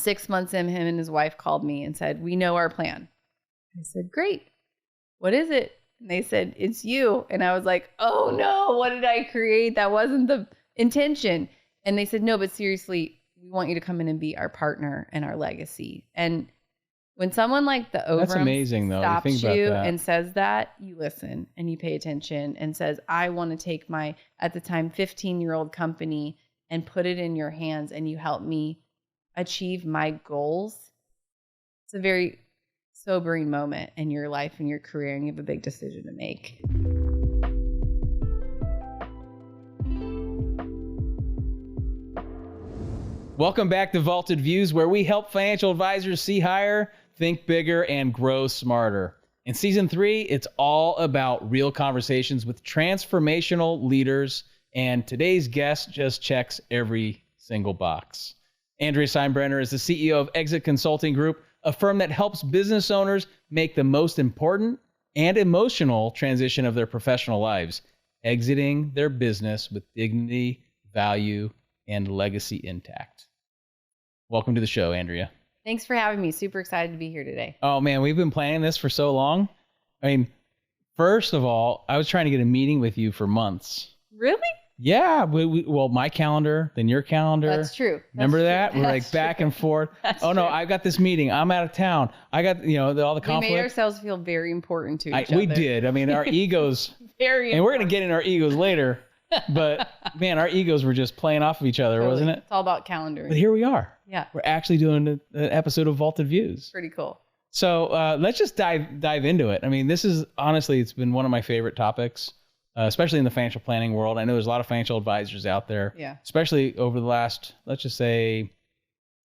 6 months in, him and his wife called me and said, we know our plan. I said, great. What is it? And they said, it's you. And I was like, oh no, what did I create? That wasn't the intention. And they said, no, but seriously, we want you to come in and be our partner and our legacy. And when someone like the Overham That's amazing, though. stops you think you about that. and says that, you listen and you pay attention and says, I want to take my, at the time, 15-year-old company and put it in your hands and you help me achieve my goals. It's a very sobering moment in your life and your career, and you have a big decision to make. Welcome back to Vaulted Views, where we help financial advisors see higher, think bigger, and grow smarter. In season 3, it's all about real conversations with transformational leaders, and today's guest just checks every single box. Andrea Steinbrenner is the CEO of Exit Consulting Group, a firm that helps business owners make the most important and emotional transition of their professional lives, exiting their business with dignity, value, and legacy intact. Welcome to the show, Andrea. Thanks for having me. Super excited to be here today. Oh man, we've been planning this for so long. I mean, first of all, I was trying to get a meeting with you for months. Really? Yeah. Well, my calendar, then your calendar. That's true. Remember that? We're like back and forth. Oh no, I got this meeting. I'm out of town. I got, all the conflict. We made ourselves feel very important to each other. We did. I mean, our egos. Very important. And we're going to get in our egos later. But man, our egos were just playing off of each other, Totally. wasn't it? It's all about calendaring. But here we are. Yeah. We're actually doing an episode of Vaulted Views. Pretty cool. So let's just dive into it. I mean, this is honestly, it's been one of my favorite topics, especially in the financial planning world. I know there's a lot of financial advisors out there, especially over the last, let's just say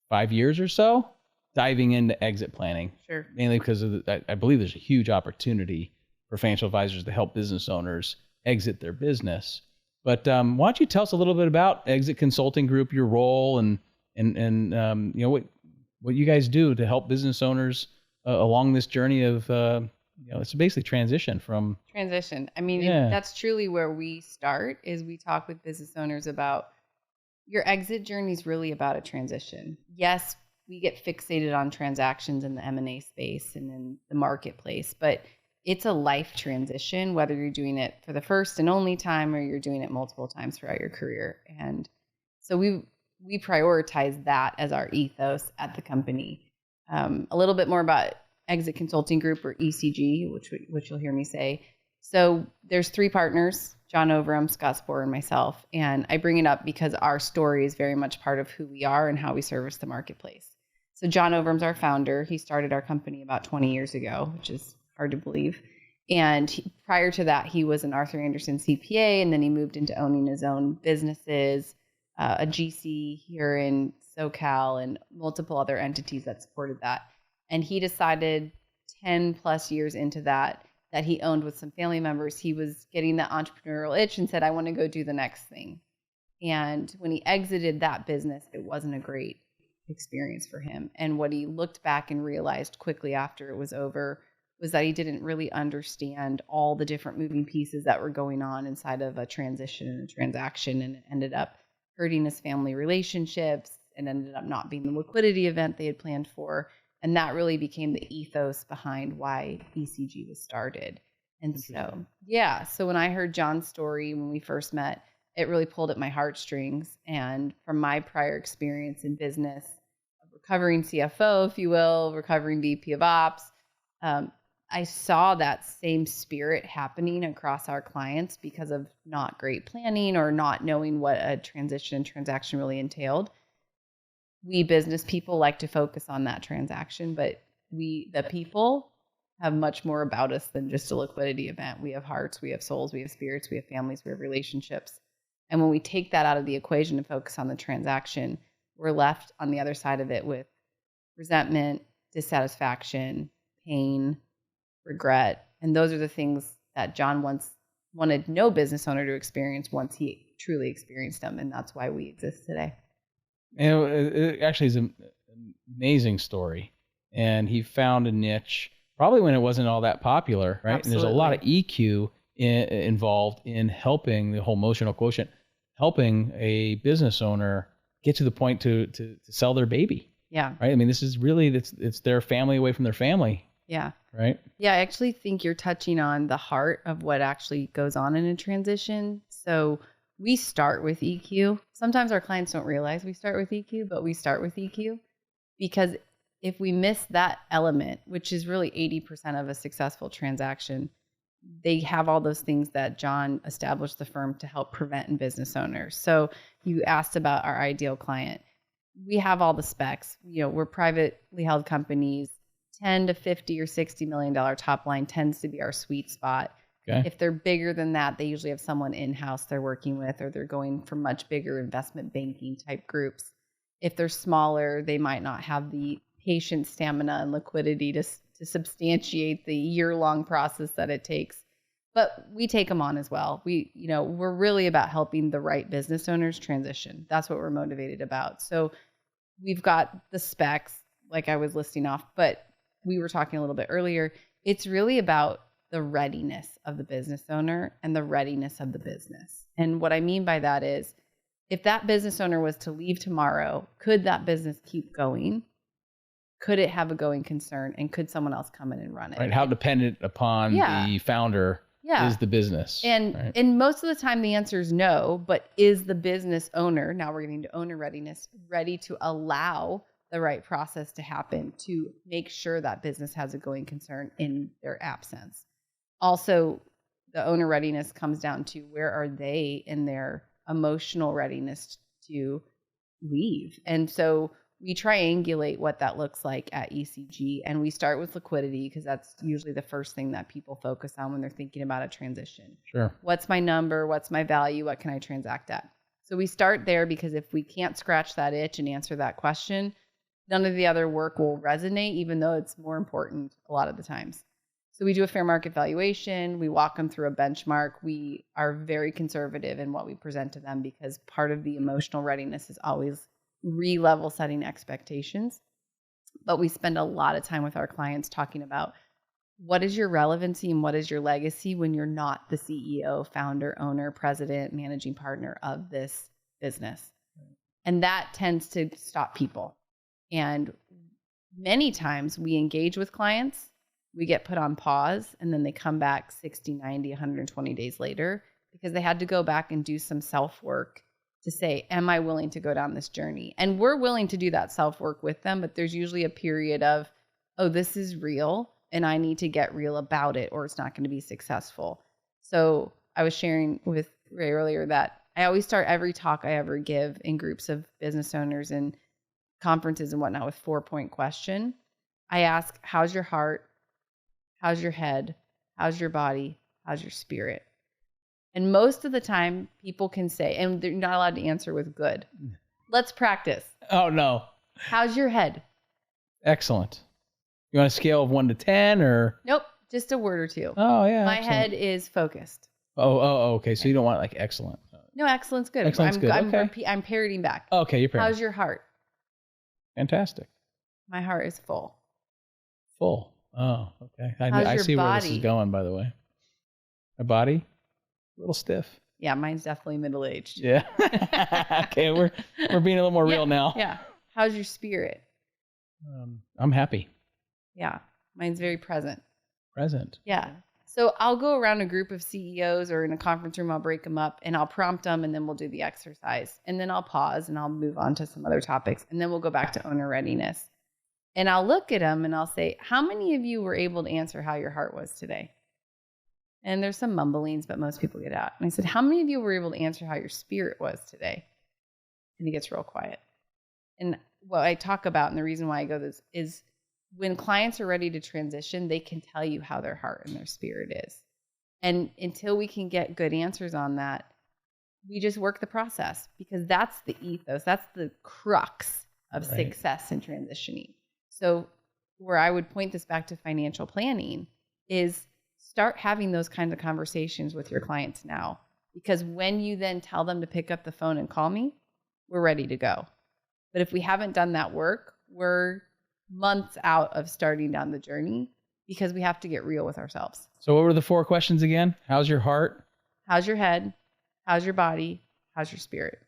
5 years or so, diving into exit planning. Sure. Mainly because of I believe there's a huge opportunity for financial advisors to help business owners exit their business. But why don't you tell us a little bit about Exit Consulting Group, your role, and what you guys do to help business owners along this journey of it's basically transition. I mean, that's truly where we start. Is we talk with business owners about your exit journey is really about a transition. Yes, we get fixated on transactions in the M&A space and in the marketplace, but it's a life transition, whether you're doing it for the first and only time or you're doing it multiple times throughout your career. And so we prioritize that as our ethos at the company. A little bit more about Exit Consulting Group, or ECG, which you'll hear me say. So there's 3 partners, John Overham, Scott Sporer, and myself. And I bring it up because our story is very much part of who we are and how we service the marketplace. So John Overham's our founder. He started our company about 20 years ago, which is hard to believe. And prior to that, he was an Arthur Andersen CPA, and then he moved into owning his own businesses, a GC here in SoCal, and multiple other entities that supported that. And he decided 10 plus years into that he owned with some family members, he was getting that entrepreneurial itch and said, I want to go do the next thing. And when he exited that business, it wasn't a great experience for him. And what he looked back and realized quickly after it was over was that he didn't really understand all the different moving pieces that were going on inside of a transition and a transaction. And it ended up hurting his family relationships and ended up not being the liquidity event they had planned for. And that really became the ethos behind why ECG was started. And so when I heard John's story when we first met, it really pulled at my heartstrings. And from my prior experience in business, a recovering CFO, if you will, recovering VP of Ops, I saw that same spirit happening across our clients because of not great planning or not knowing what a transition and transaction really entailed. We business people like to focus on that transaction, but the people, have much more about us than just a liquidity event. We have hearts, we have souls, we have spirits, we have families, we have relationships. And when we take that out of the equation and focus on the transaction, we're left on the other side of it with resentment, dissatisfaction, pain, regret. And those are the things that John once wanted no business owner to experience once he truly experienced them. And that's why we exist today. And it actually is an amazing story. And he found a niche probably when it wasn't all that popular, right? Absolutely. And there's a lot of EQ involved in helping the whole emotional quotient, helping a business owner get to the point to sell their baby. Yeah. Right. I mean, this is really, it's their family away from their family. Yeah. Right. Yeah. I actually think you're touching on the heart of what actually goes on in a transition. So we start with EQ. Sometimes our clients don't realize we start with EQ, but we start with EQ because if we miss that element, which is really 80% of a successful transaction, they have all those things that John established the firm to help prevent in business owners. So you asked about our ideal client. We have all the specs. We're privately held companies. 10 to 50 or $60 million top line tends to be our sweet spot. Okay. If they're bigger than that, they usually have someone in-house they're working with, or they're going for much bigger investment banking type groups. If they're smaller, they might not have the patient stamina and liquidity to substantiate the year-long process that it takes. But we take them on as well. We're really about helping the right business owners transition. That's what we're motivated about. So we've got the specs, like I was listing off, but we were talking a little bit earlier. It's really about the readiness of the business owner and the readiness of the business. And what I mean by that is, if that business owner was to leave tomorrow, could that business keep going? Could it have a going concern? And could someone else come in and run it? Right. How dependent upon the founder is the business. And most of the time the answer is no, but is the business owner, now we're getting to owner readiness, ready to allow the right process to happen to make sure that business has a going concern in their absence? Also, the owner readiness comes down to where are they in their emotional readiness to leave. And so we triangulate what that looks like at ECG, and we start with liquidity because that's usually the first thing that people focus on when they're thinking about a transition. Sure. What's my number? What's my value? What can I transact at? So we start there because if we can't scratch that itch and answer that question, none of the other work will resonate, even though it's more important a lot of the times. So we do a fair market valuation. We walk them through a benchmark. We are very conservative in what we present to them because part of the emotional readiness is always re-level setting expectations. But we spend a lot of time with our clients talking about what is your relevancy and what is your legacy when you're not the CEO, founder, owner, president, managing partner of this business. And that tends to stop people. And many times we engage with clients, we get put on pause, and then they come back 60, 90, 120 days later because they had to go back and do some self-work to say, am I willing to go down this journey? And we're willing to do that self-work with them, but there's usually a period of, oh, this is real, and I need to get real about it, or it's not going to be successful. So I was sharing with Ray earlier that I always start every talk I ever give in groups of business owners and conferences and whatnot with 4-point question. I ask, how's your heart? How's your head? How's your body? How's your spirit? And most of the time people can say, and they're not allowed to answer with good. Let's practice. Oh, no. How's your head? Excellent. You want a scale of 1 to 10 or? Nope. Just a word or two. Oh, yeah. My excellent. head is focused. Oh, okay. So you don't want like excellent. No, excellent's good. Excellent's good. Okay. I'm parroting back. Okay, you're parroting. How's your heart? Fantastic. My heart is full. Full. Oh, okay. How's I your see where this body? is going, by the way. My body? A little stiff. Yeah, mine's definitely middle-aged. Yeah. Okay, we're being a little more real now. Yeah. How's your spirit? I'm happy. Yeah. Mine's very present. Present. Yeah. So I'll go around a group of CEOs or in a conference room, I'll break them up and I'll prompt them and then we'll do the exercise. And then I'll pause and I'll move on to some other topics. And then we'll go back to owner readiness. And I'll look at them and I'll say, how many of you were able to answer how your heart was today? And there's some mumblings, but most people get out. And I said, how many of you were able to answer how your spirit was today? And he gets real quiet. And what I talk about, and the reason why I go this is when clients are ready to transition, they can tell you how their heart and their spirit is. And until we can get good answers on that, we just work the process because that's the ethos. That's the crux of success in transitioning. So where I would point this back to financial planning is start having those kinds of conversations with your clients now, because when you then tell them to pick up the phone and call me, we're ready to go. But if we haven't done that work, we're months out of starting down the journey because we have to get real with ourselves. So what were the 4 questions again? How's your heart? How's your head? How's your body? How's your spirit?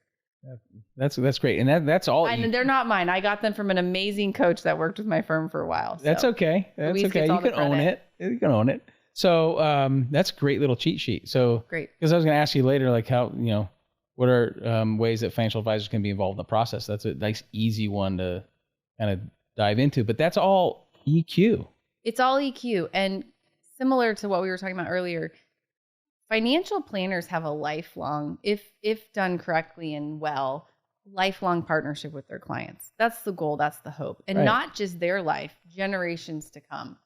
That's great. And that's all. And they're not mine. I got them from an amazing coach that worked with my firm for a while. So that's okay. That's okay. You can own it. You can own it. So that's a great little cheat sheet. So great. Because I was going to ask you later, like how, what are ways that financial advisors can be involved in the process? That's a nice, easy one to kind of dive into. But that's all EQ. It's all EQ. And similar to what we were talking about earlier, financial planners have a lifelong, if done correctly and well, lifelong partnership with their clients. That's the goal. That's the hope. And not just their life, generations to come.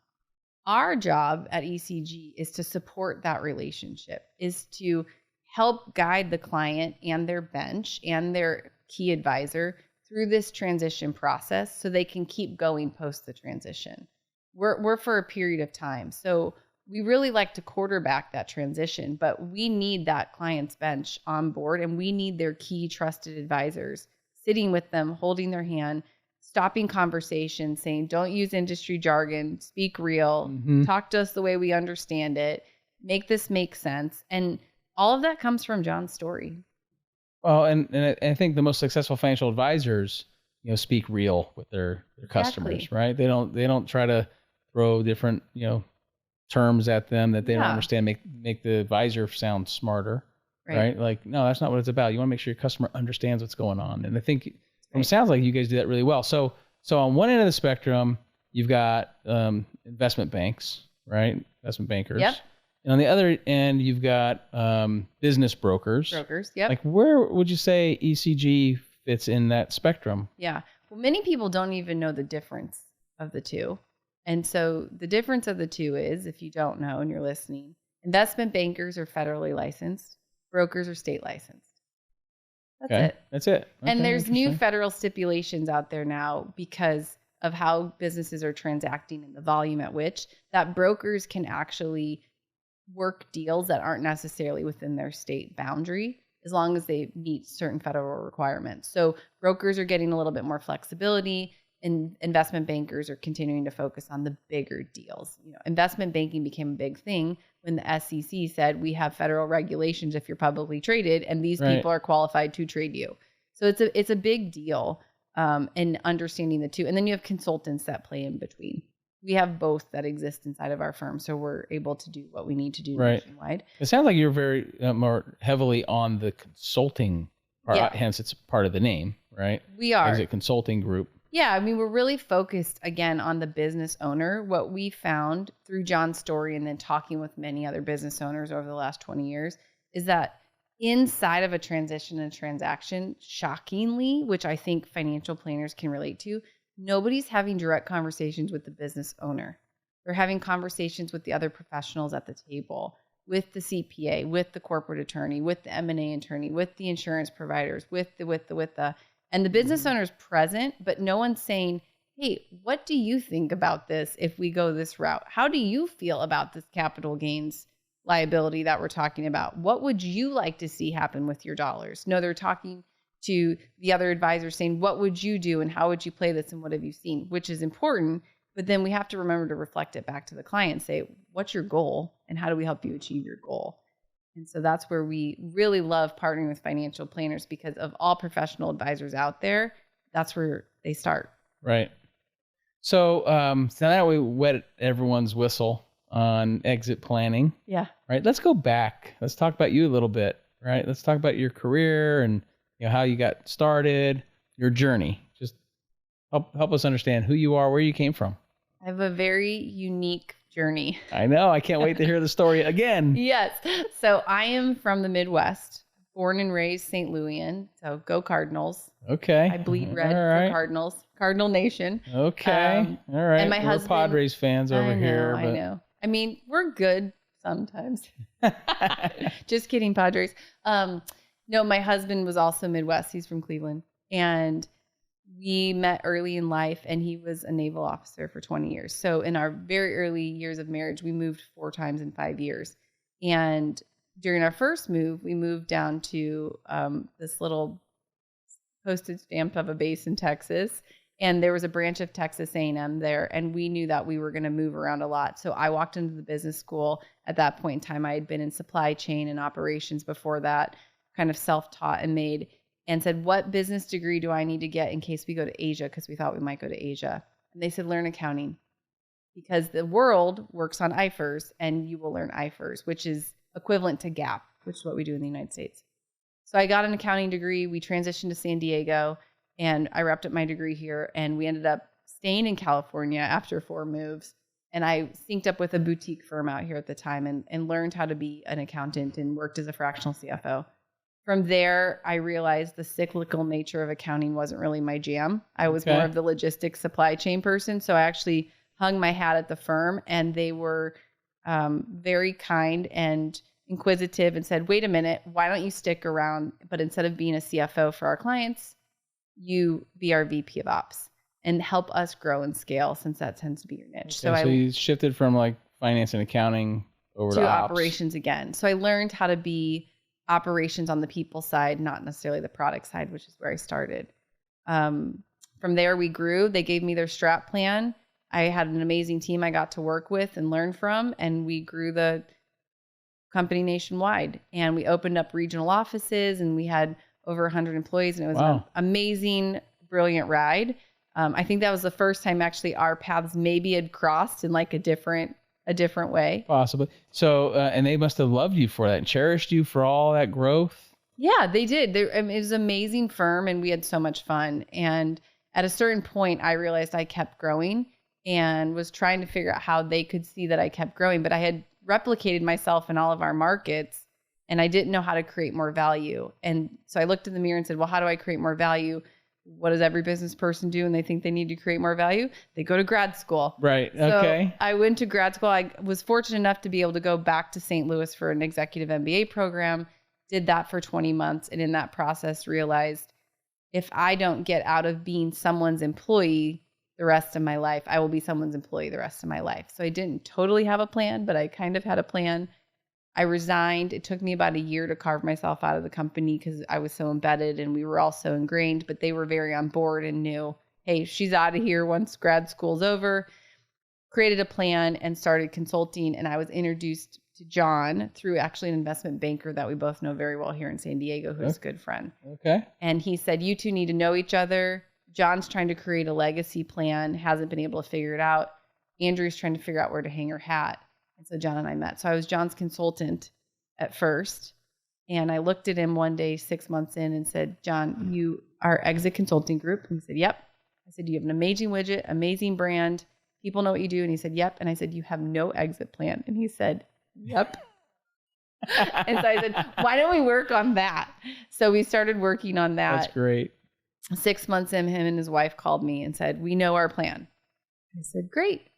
Our job at ECG is to support that relationship, is to help guide the client and their bench and their key advisor through this transition process so they can keep going post the transition. We're for a period of time. So we really like to quarterback that transition, but we need that client's bench on board, and we need their key trusted advisors sitting with them, holding their hand, stopping conversations, saying, don't use industry jargon, speak real, talk to us the way we understand it, make this make sense. And all of that comes from John's story. Well, and I think the most successful financial advisors, speak real with their customers, right? They don't try to throw different, terms at them that they don't understand, make the advisor sound smarter, right? Like, no, that's not what it's about. You want to make sure your customer understands what's going on. And I think it sounds like you guys do that really well. So on one end of the spectrum, you've got investment banks, right? Investment bankers. Yep. And on the other end, you've got business brokers. Brokers, yep. Like, where would you say ECG fits in that spectrum? Yeah. Well, many people don't even know the difference of the two. And so the difference of the two is, if you don't know and you're listening, investment bankers are federally licensed, brokers are state licensed. That's it. Okay, and there's new federal stipulations out there now because of how businesses are transacting and the volume at which that brokers can actually work deals that aren't necessarily within their state boundary as long as they meet certain federal requirements. So brokers are getting a little bit more flexibility, and investment bankers are continuing to focus on the bigger deals. Investment banking became a big thing when the SEC said we have federal regulations if you're publicly traded, and these people are qualified to trade you. So it's a big deal in understanding the two. And then you have consultants that play in between. We have both that exist inside of our firm, so we're able to do what we need to do nationwide. It sounds like you're very more heavily on the consulting part, hence it's part of the name, right? We are. Exit Consulting Group. Yeah, I mean, we're really focused, again, on the business owner. What we found through John's story and then talking with many other business owners over the last 20 years is that inside of a transition and transaction, shockingly, which I think financial planners can relate to, nobody's having direct conversations with the business owner. They're having conversations with the other professionals at the table, with the CPA, with the corporate attorney, with the M&A attorney, with the insurance providers, with the and the business owner's present, but no one's saying, hey, what do you think about this if we go this route? How do you feel about this capital gains liability that we're talking about? What would you like to see happen with your dollars? No, they're talking to the other advisor saying, what would you do and how would you play this and what have you seen? Which is important, but then we have to remember to reflect it back to the client and say, what's your goal and how do we help you achieve your goal? And so that's where we really love partnering with financial planners, because of all professional advisors out there, that's where they start. Right. So, so now we wet everyone's whistle on exit planning. Yeah. Right. Let's go back. Let's talk about you a little bit. Right. Let's talk about your career and how you got started, your journey. Just help us understand who you are, where you came from. I have a very unique journey. I know. I can't wait to hear the story again. Yes. So I am from the Midwest, born and raised St. Louian. So go Cardinals. Okay. I bleed red for Cardinals. Cardinal Nation. Okay. All right. And my husband, we're Padres fans over here. I know. I mean, we're good sometimes. Just kidding, Padres. No, my husband was also Midwest. He's from Cleveland. And we met early in life, and he was a naval officer for 20 years. So in our very early years of marriage, we moved 4 times in 5 years. And during our first move, we moved down to this little postage stamp of a base in Texas. And there was a branch of Texas A&M there. And we knew that we were going to move around a lot. So I walked into the business school. At that point in time, I had been in supply chain and operations before that, kind of self-taught and made. and said, what business degree do I need to get in case we go to Asia? Because we thought we might go to Asia. And they said, learn accounting, because the world works on IFRS and you will learn IFRS, which is equivalent to GAAP, which is what we do in the United States. So I got an accounting degree. We transitioned to San Diego and I wrapped up my degree here, and we ended up staying in California after 4 moves. And I synced up with a boutique firm out here at the time and learned how to be an accountant and worked as a fractional CFO. From there, I realized the cyclical nature of accounting wasn't really my jam. I was more of the logistics supply chain person. So I actually hung my hat at the firm, and they were very kind and inquisitive and said, wait a minute, why don't you stick around? But instead of being a CFO for our clients, you be our VP of Ops and help us grow and scale, since that tends to be your niche. Okay, so you shifted from like finance and accounting over to ops. Operations again. So I learned how to be operations on the people side, not necessarily the product side, which is where I started. From there, we grew. They gave me their strat plan. I had an amazing team I got to work with and learn from, and we grew the company nationwide. And we opened up regional offices, and we had over 100 employees, and it was an amazing, brilliant ride. I think that was the first time actually our paths maybe had crossed in like a different way. Possibly. So, and they must have loved you for that and cherished you for all that growth. Yeah, they did. It was an amazing firm, and we had so much fun. And at a certain point, I realized I kept growing and was trying to figure out how they could see that I kept growing. But I had replicated myself in all of our markets, and I didn't know how to create more value. And so I looked in the mirror and said, well, how do I create more value? What does every business person do when they think they need to create more value? They go to grad school. Right. So I went to grad school. I was fortunate enough to be able to go back to St. Louis for an executive MBA program, did that for 20 months. And in that process realized, if I don't get out of being someone's employee the rest of my life, I will be someone's employee the rest of my life. So I didn't totally have a plan, but I kind of had a plan. I resigned. It took me about a year to carve myself out of the company because I was so embedded and we were all so ingrained, but they were very on board and knew, hey, she's out of here once grad school's over. Created a plan and started consulting. And I was introduced to John through actually an investment banker that we both know very well here in San Diego, who's a good friend. Okay. And he said, you two need to know each other. John's trying to create a legacy plan, hasn't been able to figure it out. Andrew's trying to figure out where to hang her hat. And so John and I met. So I was John's consultant at first. And I looked at him one day, 6 months in, and said, John, you are Exit Consulting Group? And he said, yep. I said, you have an amazing widget, amazing brand. People know what you do. And he said, yep. And I said, you have no exit plan. And he said, yep. And so I said, why don't we work on that? So we started working on that. That's great. 6 months in, him and his wife called me and said, we know our plan. I said, great.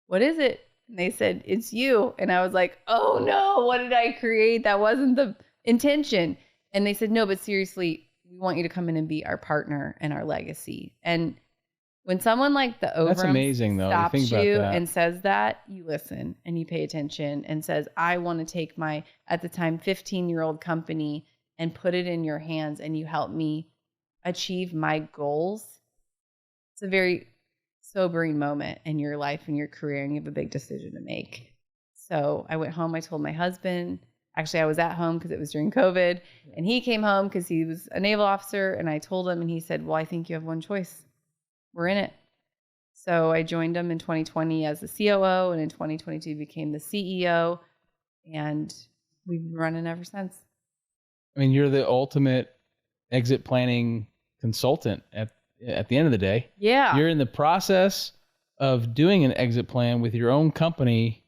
What is it? And they said, it's you. And I was like, oh no, what did I create? That wasn't the intention. And they said, no, but seriously, we want you to come in and be our partner and our legacy. And when someone like the Overham That's amazing, though. stops you think you about that. and says that, you listen and you pay attention and says, I want to take my, at the time, 15-year-old company and put it in your hands and you help me achieve my goals. It's a very sobering moment in your life and your career, and you have a big decision to make. So I went home. I told my husband. Actually, I was at home because it was during COVID, and he came home because he was a naval officer. And I told him, and he said, well, I think you have one choice. We're in it. So I joined him in 2020 as the COO, and in 2022 became the CEO, and we've been running ever since. I mean, you're the ultimate exit planning consultant at the end of the day. Yeah. You're in the process of doing an exit plan with your own company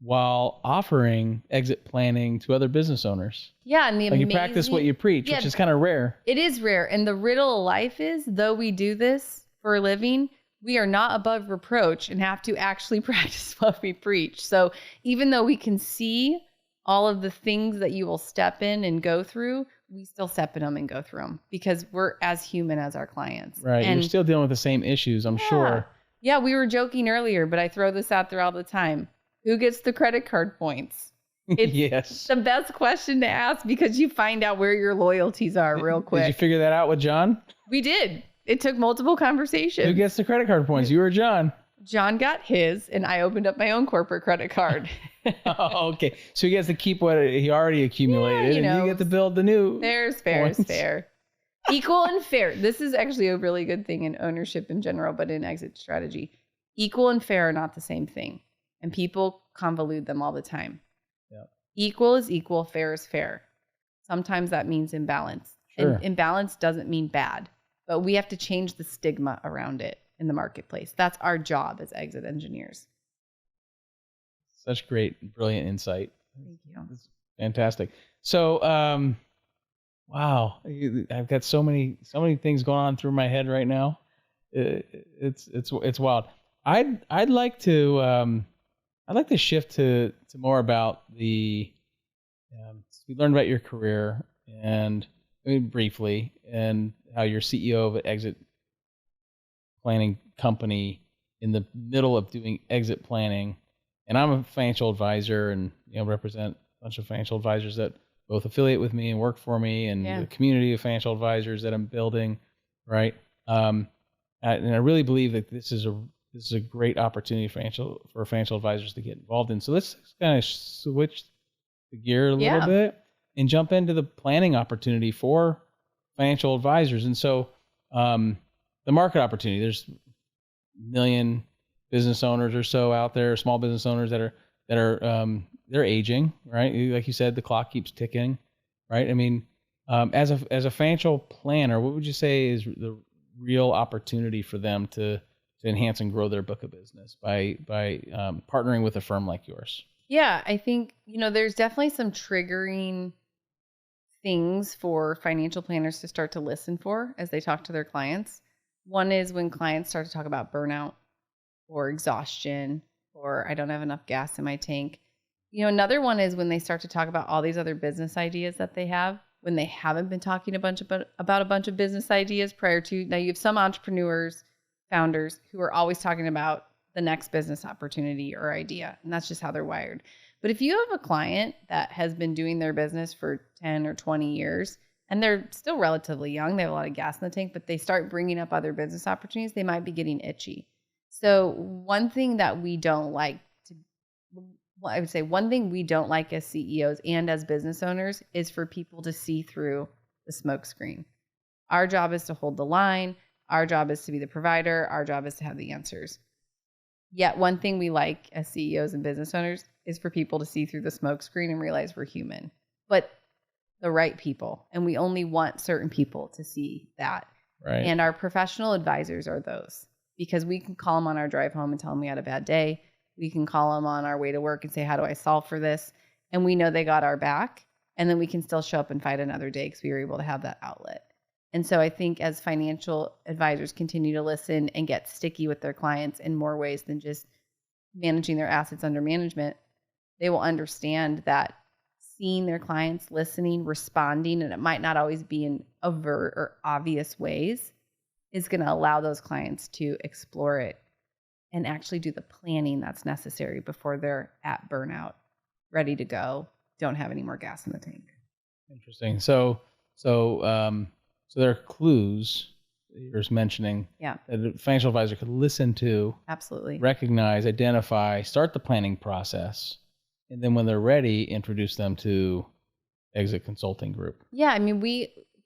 while offering exit planning to other business owners. Yeah. And you practice what you preach, which is kind of rare. It is rare. And the riddle of life is, though we do this for a living, we are not above reproach and have to actually practice what we preach. So even though we can see all of the things that you will step in and go through, we still step in them and go through them because we're as human as our clients. Right. And you're still dealing with the same issues, I'm sure. Yeah. We were joking earlier, but I throw this out there all the time. Who gets the credit card points? It's yes. the best question to ask because you find out where your loyalties are real quick. Did you figure that out with John? We did. It took multiple conversations. Who gets the credit card points? You or John? John got his, and I opened up my own corporate credit card. Oh, okay. So he gets to keep what he already accumulated, and you get to build the new. Fair is fair is fair. Equal and fair. This is actually a really good thing in ownership in general, but in exit strategy. Equal and fair are not the same thing. And people convolute them all the time. Yep. Equal is equal, fair is fair. Sometimes that means imbalance. Sure. And imbalance doesn't mean bad, but we have to change the stigma around it in the marketplace. That's our job as exit engineers. Such great, brilliant insight. Thank you. That's fantastic. So, wow, I've got so many things going on through my head right now. It's wild. I'd like to shift to more about the. We learned about your career and briefly, and how you're CEO of an exit planning company in the middle of doing exit planning. And I'm a financial advisor, and represent a bunch of financial advisors that both affiliate with me and work for me, and the community of financial advisors that I'm building, right? And I really believe that this is a great opportunity for financial advisors to get involved in. So let's kind of switch the gear a little bit and jump into the planning opportunity for financial advisors. And so the market opportunity, there's a million business owners or so out there, small business owners that are they're aging, right? Like you said, the clock keeps ticking, right? I mean, as a financial planner, what would you say is the real opportunity for them to enhance and grow their book of business by partnering with a firm like yours? Yeah, I think, there's definitely some triggering things for financial planners to start to listen for as they talk to their clients. One is when clients start to talk about burnout or exhaustion, or I don't have enough gas in my tank. Another one is when they start to talk about all these other business ideas that they have, when they haven't been talking about a bunch of business ideas prior to. Now, you have some entrepreneurs, founders, who are always talking about the next business opportunity or idea, and that's just how they're wired. But if you have a client that has been doing their business for 10 or 20 years, and they're still relatively young, they have a lot of gas in the tank, but they start bringing up other business opportunities, they might be getting itchy. So one thing that we don't like one thing we don't like as CEOs and as business owners is for people to see through the smoke screen. Our job is to hold the line. Our job is to be the provider. Our job is to have the answers. Yet one thing we like as CEOs and business owners is for people to see through the smoke screen and realize we're human, but the right people. And we only want certain people to see that. Right. And our professional advisors are those, because we can call them on our drive home and tell them we had a bad day. We can call them on our way to work and say, how do I solve for this? And we know they got our back. And then we can still show up and fight another day because we were able to have that outlet. And so I think as financial advisors continue to listen and get sticky with their clients in more ways than just managing their assets under management, they will understand that seeing their clients, listening, responding, and it might not always be in overt or obvious ways, is going to allow those clients to explore it and actually do the planning that's necessary before they're at burnout, ready to go, don't have any more gas in the tank. Interesting. So there are clues that you're just mentioning that a financial advisor could listen to, absolutely, recognize, identify, start the planning process, and then when they're ready, introduce them to exit consulting group. Yeah, I mean,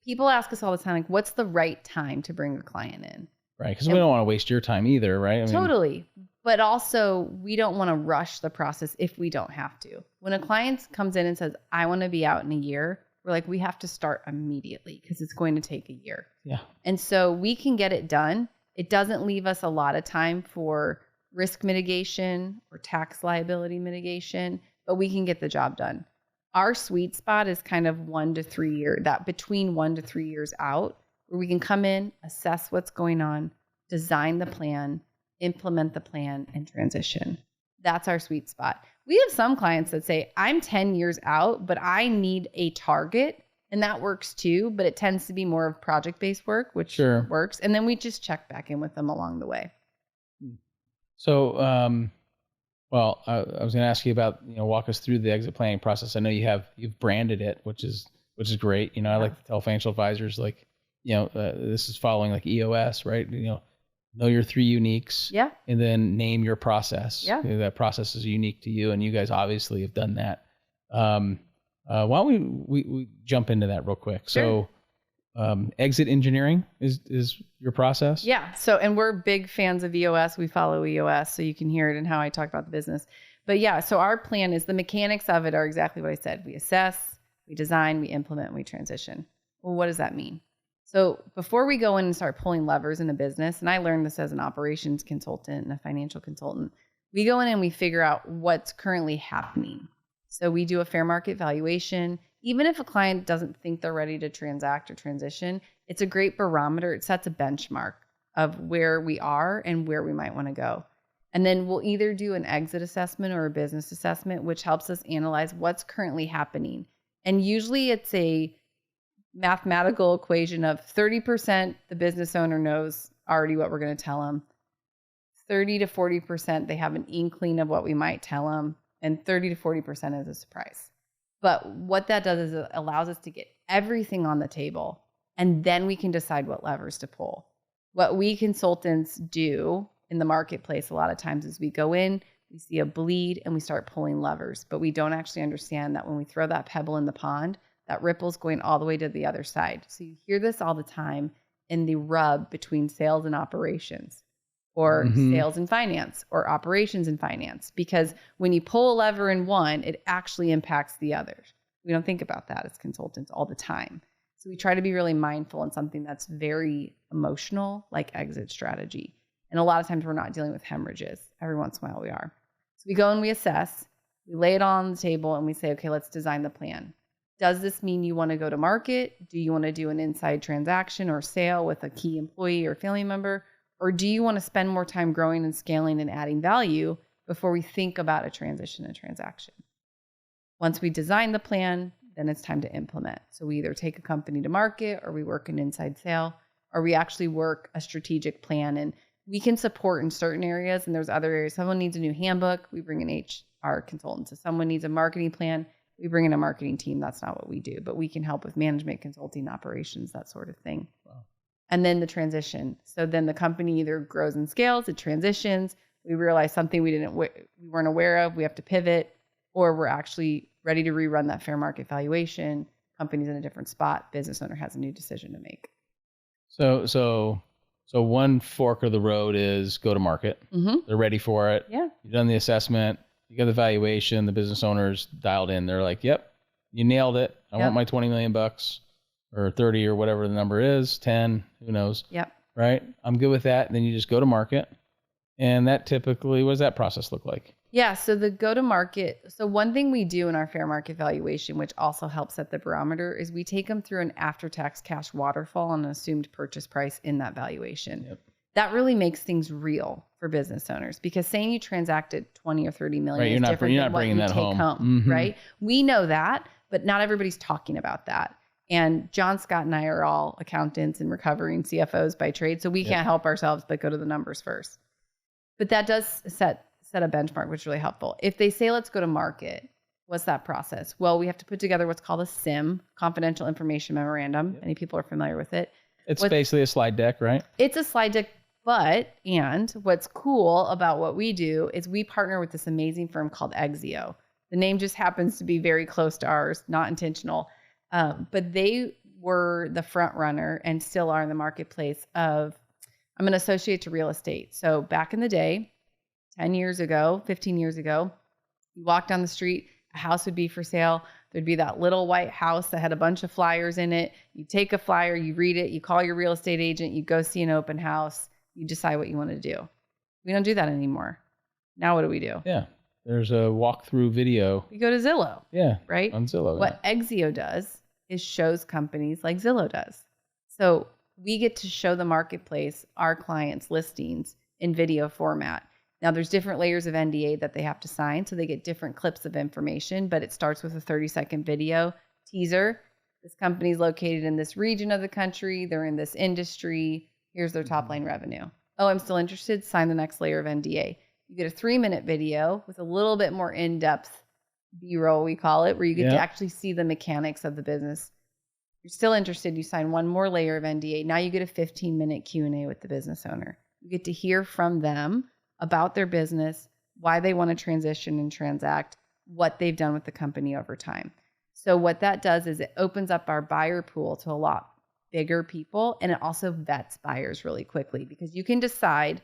people ask us all the time, like, what's the right time to bring a client in? Right, because we don't want to waste your time either, right? Totally. But also, we don't want to rush the process if we don't have to. When a client comes in and says, I want to be out in a year, we're like, we have to start immediately because it's going to take a year. Yeah. And so we can get it done. It doesn't leave us a lot of time for risk mitigation or tax liability mitigation, but we can get the job done. Our sweet spot is kind of 1 to 3 years, that between 1 to 3 years out, where we can come in, assess what's going on, design the plan, implement the plan, and transition. That's our sweet spot. We have some clients that say, I'm 10 years out, but I need a target. And that works too, but it tends to be more of project-based work, which works. And then we just check back in with them along the way. So, well, I was going to ask you about, walk us through the exit planning process. I know you've branded it, which is great. I like to tell financial advisors, like, this is following like EOS, right? Know your 3 uniques. Yeah. And then name your process. Yeah. That process is unique to you, and you guys obviously have done that. Why don't we jump into that real quick? Sure. Exit engineering is your process? Yeah. So, and we're big fans of EOS. We follow EOS, so you can hear it in how I talk about the business. But yeah, so our plan is the mechanics of it are exactly what I said. We assess, we design, we implement, and we transition. Well, what does that mean? So before we go in and start pulling levers in a business, and I learned this as an operations consultant and a financial consultant, we go in and we figure out what's currently happening. So we do a fair market valuation. Even if a client doesn't think they're ready to transact or transition, it's a great barometer. It sets a benchmark of where we are and where we might want to go. And then we'll either do an exit assessment or a business assessment, which helps us analyze what's currently happening. And usually it's a mathematical equation of 30% the business owner knows already what we're going to tell them. 30 to 40% they have an inkling of what we might tell them. And 30 to 40% is a surprise. But what that does is it allows us to get everything on the table, and then we can decide what levers to pull. What we consultants do in the marketplace a lot of times is we go in, we see a bleed, and we start pulling levers. But we don't actually understand that when we throw that pebble in the pond, that ripple's going all the way to the other side. So you hear this all the time in the rub between sales and operations, or sales and finance, or operations and finance. Because when you pull a lever in one, it actually impacts the others. We don't think about that as consultants all the time. So we try to be really mindful in something that's very emotional, like exit strategy. And a lot of times we're not dealing with hemorrhages. Every once in a while we are. So we go and we assess, we lay it all on the table, and we say, okay, let's design the plan. Does this mean you want to go to market? Do you want to do an inside transaction or sale with a key employee or family member? Or do you want to spend more time growing and scaling and adding value before we think about a transition and transaction? Once we design the plan, then it's time to implement. So we either take a company to market, or we work an inside sale, or we actually work a strategic plan. And we can support in certain areas, and there's other areas. Someone needs a new handbook, we bring an HR consultant. So someone needs a marketing plan, we bring in a marketing team. That's not what we do, but we can help with management, consulting, operations, that sort of thing. Wow. And then the transition. So then the company either grows and scales, it transitions, we realize something we weren't aware of, we have to pivot, or we're actually ready to rerun that fair market valuation. Company's in a different spot, business owner has a new decision to make. So one fork of the road is go to market. They're ready for it. Yeah. You've done the assessment, you got the valuation, the business owner's dialed in. They're like, yep, you nailed it. I want my 20 million bucks. Or 30 or whatever the number is, 10, who knows? Yep. Right? I'm good with that. And then you just go to market. And that typically, what does that process look like? Yeah. So the go to market. So one thing we do in our fair market valuation, which also helps set the barometer, is we take them through an after-tax cash waterfall on an assumed purchase price in that valuation. Yep. That really makes things real for business owners, because saying you transacted 20 or 30 million is different than what you take home, right? We know that, but not everybody's talking about that. And John Scott and I are all accountants and recovering CFOs by trade, so we can't help ourselves but go to the numbers first. But that does set a benchmark, which is really helpful. If they say, let's go to market, what's that process? Well, we have to put together what's called a CIM, Confidential Information Memorandum. Many people are familiar with it. It's basically a slide deck, right? It's a slide deck, and what's cool about what we do is we partner with this amazing firm called Exio. The name just happens to be very close to ours, not intentional. But they were the front runner and still are in the marketplace of, I'm an associate to real estate. So back in the day, 10 years ago, 15 years ago, you walk down the street, a house would be for sale. There'd be that little white house that had a bunch of flyers in it. You take a flyer, you read it, you call your real estate agent, you go see an open house, you decide what you want to do. We don't do that anymore. Now what do? Yeah. There's a walkthrough video. We go to Zillow. Yeah. Right? On Zillow. What Exio does is shows companies like Zillow does. So we get to show the marketplace our clients' listings in video format. Now there's different layers of NDA that they have to sign, so they get different clips of information, but it starts with a 30-second video teaser. This company's located in this region of the country. They're in this industry. Here's their top line revenue. Oh, I'm still interested. Sign the next layer of NDA. You get a 3-minute video with a little bit more in-depth B-roll, we call it, where you get to actually see the mechanics of the business. You're still interested, you sign one more layer of NDA. Now you get a 15-minute Q&A with the business owner. You get to hear from them about their business, why they want to transition and transact, what they've done with the company over time. So what that does is it opens up our buyer pool to a lot bigger people, and it also vets buyers really quickly, because you can decide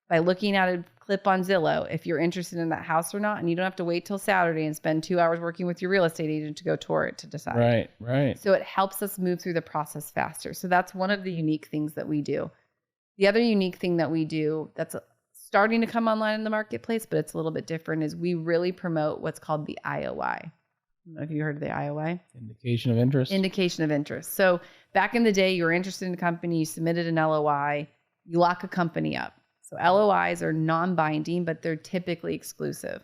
by looking at a clip on Zillow if you're interested in that house or not, and you don't have to wait till Saturday and spend 2 hours working with your real estate agent to go tour it to decide. Right. So it helps us move through the process faster. So that's one of the unique things that we do. The other unique thing that we do that's starting to come online in the marketplace, but it's a little bit different, is we really promote what's called the IOI. I don't know if you heard of the IOI. Indication of interest. Indication of interest. So back in the day, you were interested in a company, you submitted an LOI, you lock a company up. So LOIs are non-binding, but they're typically exclusive.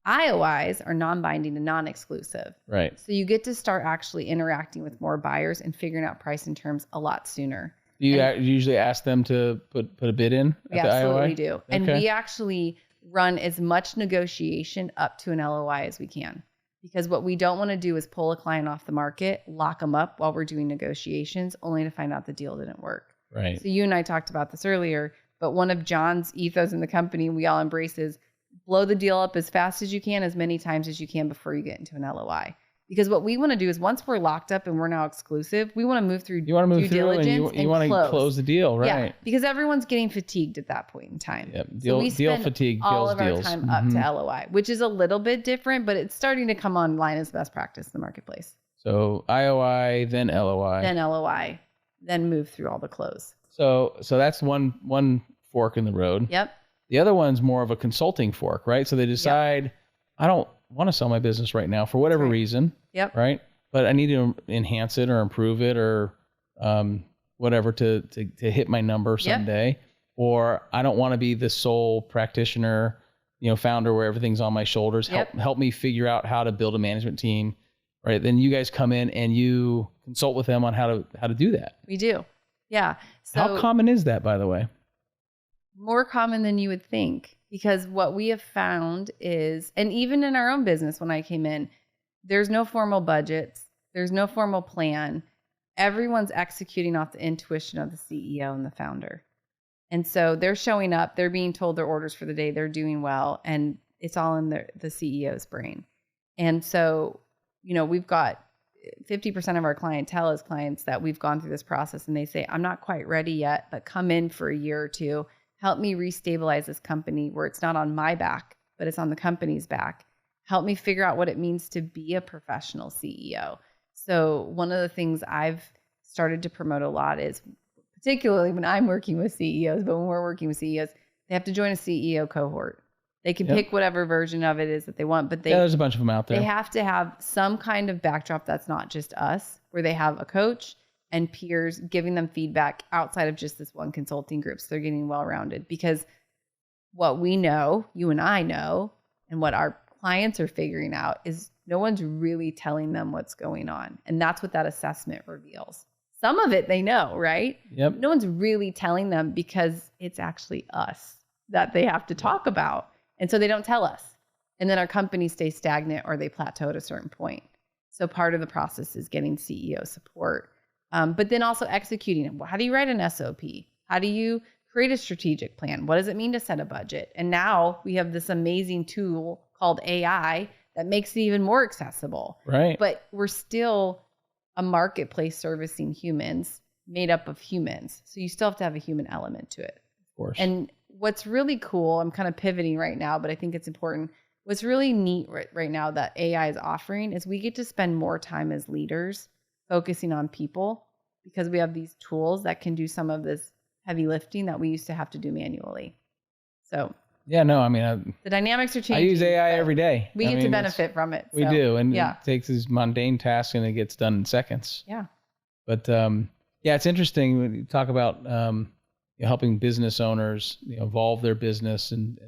IOIs are non-binding and non-exclusive. Right. So you get to start actually interacting with more buyers and figuring out price and terms a lot sooner. Do you usually ask them to put a bid in at the IOI? Absolutely do. And we actually run as much negotiation up to an LOI as we can. Because what we don't want to do is pull a client off the market, lock them up while we're doing negotiations, only to find out the deal didn't work. Right. So you and I talked about this earlier, but one of John's ethos in the company we all embrace is blow the deal up as fast as you can, as many times as you can before you get into an LOI. Because what we want to do is, once we're locked up and we're now exclusive, we want to move through due diligence and you want to close the deal, right? Yeah, because everyone's getting fatigued at that point in time. Yep. Deal fatigue all kills of deals. our time up to LOI, which is a little bit different, but it's starting to come online as best practice in the marketplace. So IOI, then LOI. Then LOI, then move through all the close. So that's one fork in the road. Yep. The other one's more of a consulting fork, right? So they decide, I don't want to sell my business right now for whatever reason. Yep. Right. But I need to enhance it or improve it or whatever to hit my number someday. Yep. Or I don't want to be the sole practitioner, founder where everything's on my shoulders. Help me figure out how to build a management team. Right. Then you guys come in and you consult with them on how to do that. We do. Yeah. So how common is that, by the way? More common than you would think, because what we have found is, and even in our own business, when I came in, there's no formal budgets. There's no formal plan. Everyone's executing off the intuition of the CEO and the founder. And so they're showing up, they're being told their orders for the day, they're doing well, and it's all in the CEO's brain. And so, we've got 50% of our clientele is clients that we've gone through this process, and they say, I'm not quite ready yet, but come in for a year or two. Help me restabilize this company where it's not on my back, but it's on the company's back. Help me figure out what it means to be a professional CEO. So one of the things I've started to promote a lot is, particularly when I'm working with CEOs, but when we're working with CEOs, they have to join a CEO cohort. They can pick whatever version of it is that they want, but there's a bunch of them out there. They have to have some kind of backdrop that's not just us, where they have a coach and peers giving them feedback outside of just this one consulting group. So they're getting well-rounded, because what we know, you and I know, and what our clients are figuring out is no one's really telling them what's going on. And that's what that assessment reveals. Some of it they know, right? Yep. No one's really telling them, because it's actually us that they have to talk about. And so they don't tell us. And then our companies stay stagnant or they plateau at a certain point. So part of the process is getting CEO support. But then also executing it. How do you write an SOP? How do you create a strategic plan? What does it mean to set a budget? And now we have this amazing tool called AI that makes it even more accessible. Right. But we're still a marketplace servicing humans, made up of humans. So you still have to have a human element to it. Of course. And what's really cool, I'm kind of pivoting right now, but I think it's important. What's really neat right now that AI is offering is we get to spend more time as leaders focusing on people, because we have these tools that can do some of this heavy lifting that we used to have to do manually. So yeah, no, I mean, the dynamics are changing. I use AI every day. We get to benefit from it. We do. And it takes these mundane tasks and it gets done in seconds. Yeah. But it's interesting when you talk about helping business owners evolve their business and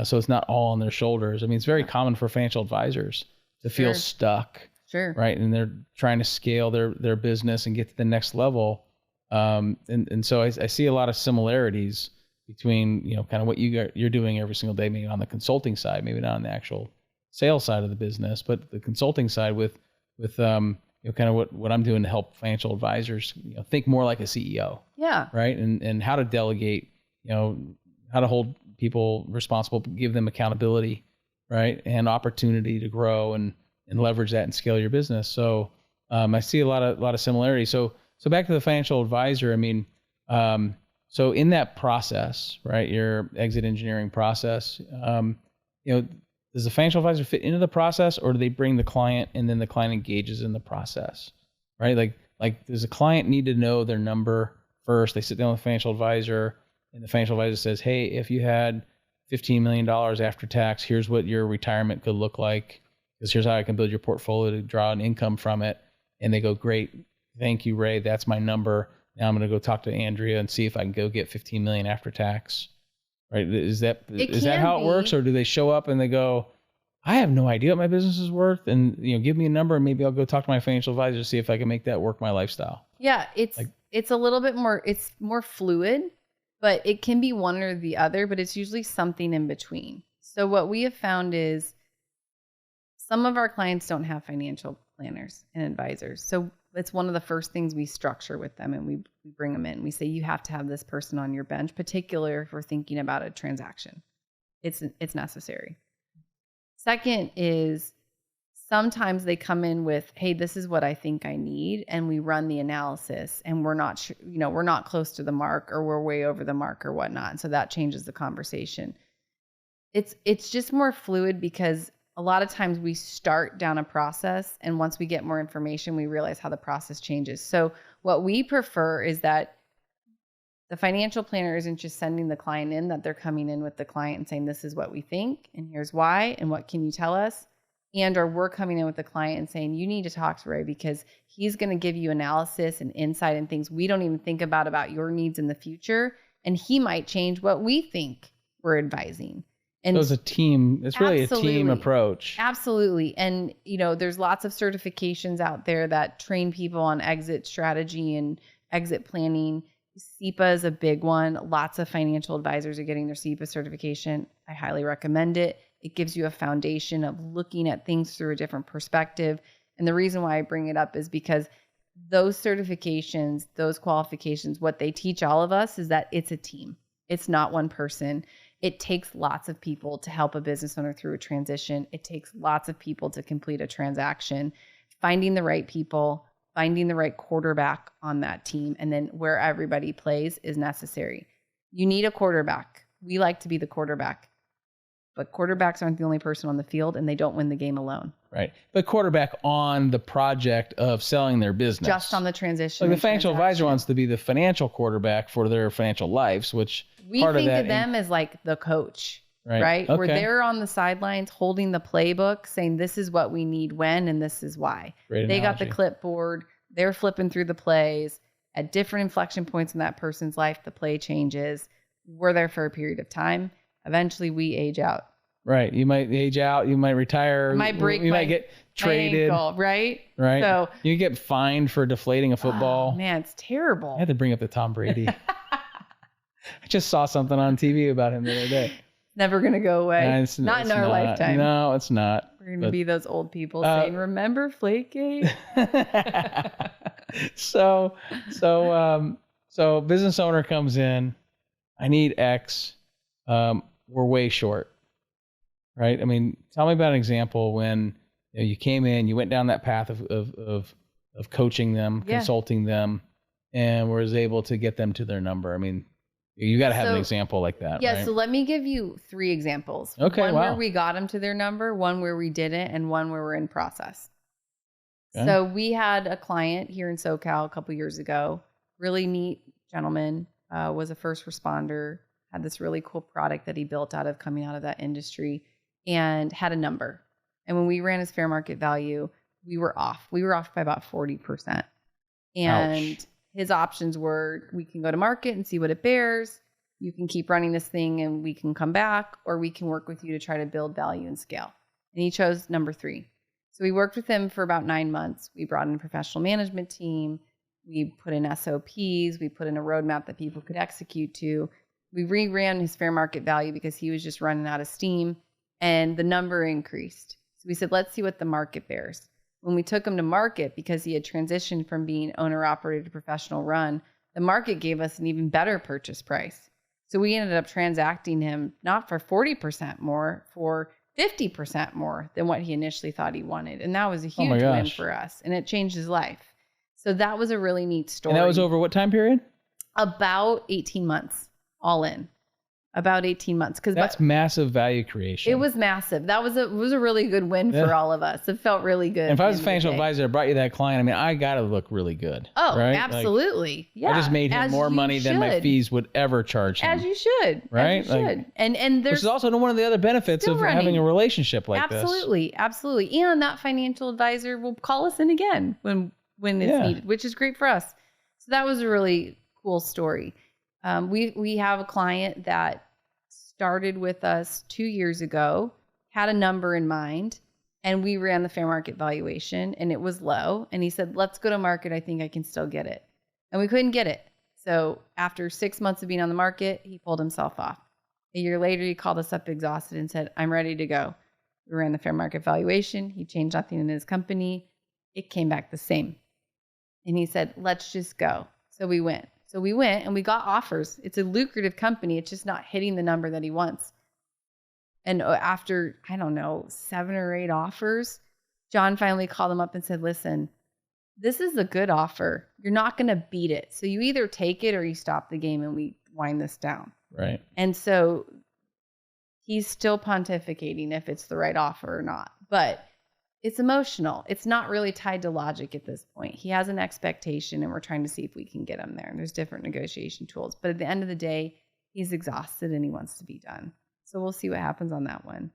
so it's not all on their shoulders. I mean, it's very common for financial advisors to feel stuck. Sure. Right. And they're trying to scale their business and get to the next level. And so I see a lot of similarities between, kind of what you're doing every single day, maybe on the consulting side, maybe not on the actual sales side of the business, but the consulting side with kind of what I'm doing to help financial advisors, think more like a CEO. Yeah. Right. And how to delegate, how to hold people responsible, give them accountability, right. And opportunity to grow and leverage that and scale your business. So I see a lot of similarities. So So back to the financial advisor. I mean, so in that process, right, your exit engineering process, does the financial advisor fit into the process, or do they bring the client and then the client engages in the process, right? Like does the client need to know their number first? They sit down with the financial advisor, and the financial advisor says, hey, if you had $15 million after tax, here's what your retirement could look like, because here's how I can build your portfolio to draw an income from it. And they go, great, thank you, Ray, that's my number. Now I'm going to go talk to Andrea and see if I can go get 15 million after tax. Right? Is that how it works, or do they show up and they go, I have no idea what my business is worth, and give me a number and maybe I'll go talk to my financial advisor to see if I can make that work my lifestyle? Yeah, it's a little bit more, it's more fluid, but it can be one or the other, but it's usually something in between. So what we have found is some of our clients don't have financial planners and advisors. So it's one of the first things we structure with them, and we bring them in. We say, you have to have this person on your bench, particularly if we're thinking about a transaction. It's necessary. Second is sometimes they come in with, hey, this is what I think I need. And we run the analysis, and we're not, we're not close to the mark, or we're way over the mark or whatnot. And so that changes the conversation. It's just more fluid, because a lot of times we start down a process, and once we get more information, we realize how the process changes. So what we prefer is that the financial planner isn't just sending the client in, that they're coming in with the client and saying, this is what we think, and here's why, and what can you tell us? Or we're coming in with the client and saying, you need to talk to Ray, because he's going to give you analysis and insight and things we don't even think about your needs in the future. And he might change what we think we're advising. And so it's a team. It's really a team approach. Absolutely. And, there's lots of certifications out there that train people on exit strategy and exit planning. SEPA is a big one. Lots of financial advisors are getting their SEPA certification. I highly recommend it. It gives you a foundation of looking at things through a different perspective. And the reason why I bring it up is because those certifications, those qualifications, what they teach all of us is that it's a team. It's not one person. It takes lots of people to help a business owner through a transition. It takes lots of people to complete a transaction. Finding the right people, finding the right quarterback on that team, and then where everybody plays is necessary. You need a quarterback. We like to be the quarterback, but quarterbacks aren't the only person on the field, and they don't win the game alone. Right. But quarterback on the project of selling their business. Just on the transition. Like the financial advisor wants to be the financial quarterback for their financial lives, which we think of them as like the coach, right? Okay. Where they're on the sidelines holding the playbook, saying this is what we need when, and this is why. They got the clipboard. They're flipping through the plays. At different inflection points in that person's life, the play changes. We're there for a period of time. Eventually, we age out. Right. You might age out. You might retire. You might get traded. Ankle, right? Right. So you get fined for deflating a football. Oh, man, it's terrible. I had to bring up the Tom Brady. I just saw something on TV about him the other day. Never going to go away. Not in our lifetime. No, it's not. We're going to be those old people saying, remember Flakegate? So business owner comes in. I need X. We're way short. Right? I mean, tell me about an example when you came in, you went down that path of coaching them, consulting them, and was able to get them to their number. I mean, you got to have an example like that. Yeah. Right? So let me give you 3 examples. Okay. One where we got them to their number, one where we didn't, and one where we're in process. Okay. So we had a client here in SoCal a couple years ago, really neat gentleman, was a first responder, had this really cool product that he built coming out of that industry, and had a number. And when we ran his fair market value, we were off. We were off by about 40%. And ouch. His options were, we can go to market and see what it bears. You can keep running this thing and we can come back, or we can work with you to try to build value and scale. And he chose number 3. So we worked with him for about 9 months. We brought in a professional management team. We put in SOPs. We put in a roadmap that people could execute to. We reran his fair market value because he was just running out of steam, and the number increased. So we said, let's see what the market bears. When we took him to market, because he had transitioned from being owner-operated to professional run, the market gave us an even better purchase price. So we ended up transacting him not for 40% more, for 50% more than what he initially thought he wanted. And that was a huge win for us. And it changed his life. So that was a really neat story. And that was over what time period? About 18 months, all in. About 18 months. That's massive value creation. It was massive. It was a really good win for all of us. It felt really good. And if I was a financial advisor that brought you that client, I mean, I got to look really good. Oh, right? absolutely. Like, yeah. I just made him more money than my fees would ever charge him. As you should. Right? As you should. And there's which is also one of the other benefits of having a relationship like this. Absolutely. And that financial advisor will call us in again when it's needed, which is great for us. So that was a really cool story. We have a client that started with us 2 years ago, had a number in mind, and we ran the fair market valuation, and it was low. And he said, let's go to market. I think I can still get it. And we couldn't get it. So after 6 months of being on the market, he pulled himself off. A year later, he called us up exhausted and said, I'm ready to go. We ran the fair market valuation. He changed nothing in his company. It came back the same. And he said, let's just go. So we went and we got offers. It's a lucrative company. It's just not hitting the number that he wants. And after, 7 or 8 offers, John finally called him up and said, listen, this is a good offer. You're not going to beat it. So you either take it or you stop the game and we wind this down. Right. And so he's still pontificating if it's the right offer or not. But it's emotional. It's not really tied to logic at this point. He has an expectation and we're trying to see if we can get him there. And there's different negotiation tools. But at the end of the day, he's exhausted and he wants to be done. So we'll see what happens on that one.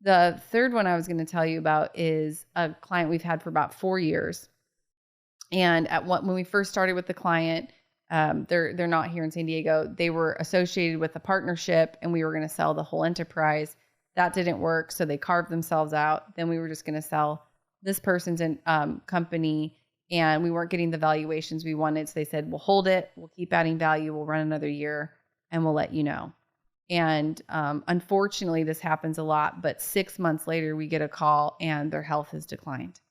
The third one I was going to tell you about is a client we've had for about 4 years. And when we first started with the client, they're not here in San Diego. They were associated with a partnership and we were going to sell the whole enterprise. That didn't work, so they carved themselves out. Then we were just going to sell this person's company, and we weren't getting the valuations we wanted. So they said, we'll hold it. We'll keep adding value. We'll run another year, and we'll let you know. And unfortunately, this happens a lot. But 6 months later, we get a call, and their health has declined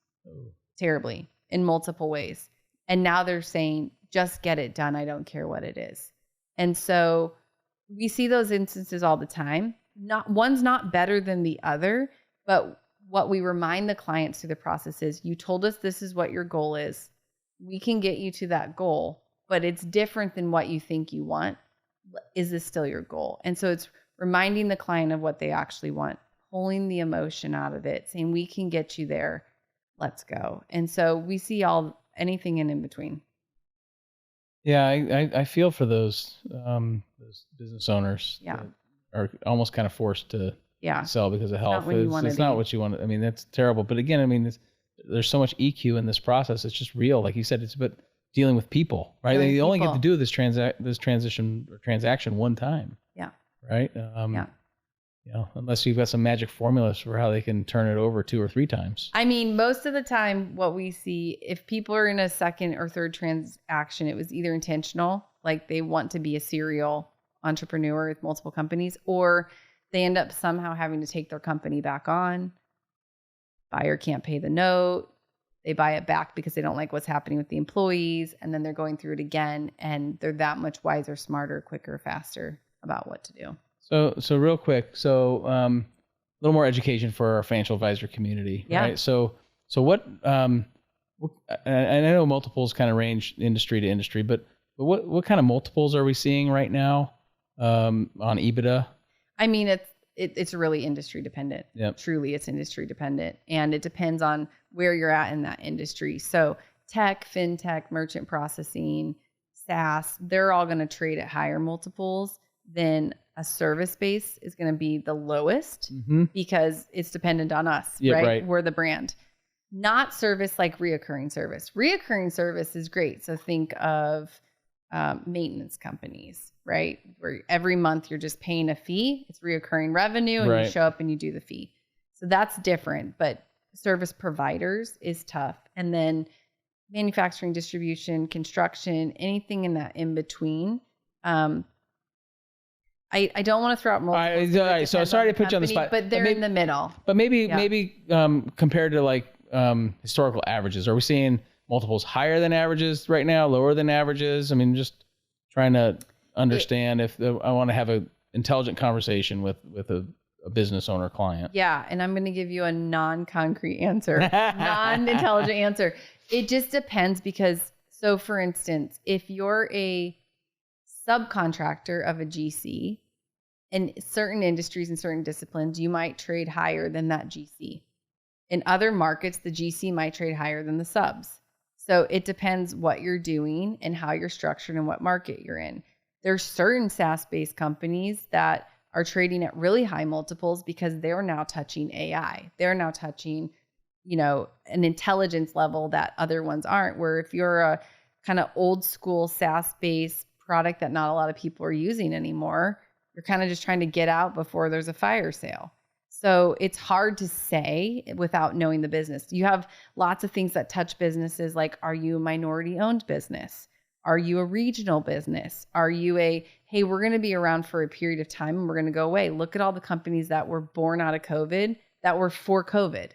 terribly in multiple ways. And now they're saying, just get it done. I don't care what it is. And so we see those instances all the time. One's not better than the other, but what we remind the clients through the process is, you told us this is what your goal is. We can get you to that goal, but it's different than what you think you want. Is this still your goal? And so it's reminding the client of what they actually want, pulling the emotion out of it, saying, we can get you there. Let's go. And so we see anything in between. Yeah, I feel for those business owners. Yeah. Are almost kind of forced to sell because of health. It's not what you want. I mean, that's terrible. But again, I mean, there's so much EQ in this process. It's just real. Like you said, it's about dealing with people, right? They only get to do this transaction one time. Yeah. Right. Unless you've got some magic formulas for how they can turn it over 2 or 3 times. I mean, most of the time what we see, if people are in a second or third transaction, it was either intentional, like they want to be a serial entrepreneur with multiple companies, or they end up somehow having to take their company back on. Buyer can't pay the note. They buy it back because they don't like what's happening with the employees. And then they're going through it again, and they're that much wiser, smarter, quicker, faster about what to do. So real quick. A little more education for our financial advisor community, right? So what, and I know multiples kind of range industry to industry, but what kind of multiples are we seeing right now? On EBITDA? I mean, it's really industry dependent. Yep. Truly, it's industry dependent. And it depends on where you're at in that industry. So tech, fintech, merchant processing, SaaS, they're all going to trade at higher multiples than a service base is going to be the lowest because it's dependent on us, right? We're the brand. Not service like reoccurring service. Reoccurring service is great. So think of maintenance companies, right? Where every month you're just paying a fee. It's reoccurring revenue and you show up and you do the fee. So that's different, but service providers is tough. And then manufacturing, distribution, construction, anything in that in between. I don't want to throw out multiples. So sorry to put you on the spot. But they're in the middle. But maybe compared to like historical averages, are we seeing multiples higher than averages right now, lower than averages? I mean, just trying to understand if I want to have an intelligent conversation with a business owner client. Yeah, and I'm going to give you a non-concrete answer, non-intelligent answer. It just depends because, so for instance, if you're a subcontractor of a GC in certain industries and certain disciplines, you might trade higher than that GC. In other markets, the GC might trade higher than the subs. So it depends what you're doing and how you're structured and what market you're in. There's certain SaaS-based companies that are trading at really high multiples because they're now touching AI. They're now touching, an intelligence level that other ones aren't, where if you're a kind of old school SaaS-based product that not a lot of people are using anymore, you're kind of just trying to get out before there's a fire sale. So it's hard to say without knowing the business. You have lots of things that touch businesses, like, are you a minority owned business? Are you a regional business? Are you hey, we're going to be around for a period of time and we're going to go away. Look at all the companies that were born out of COVID that were for COVID.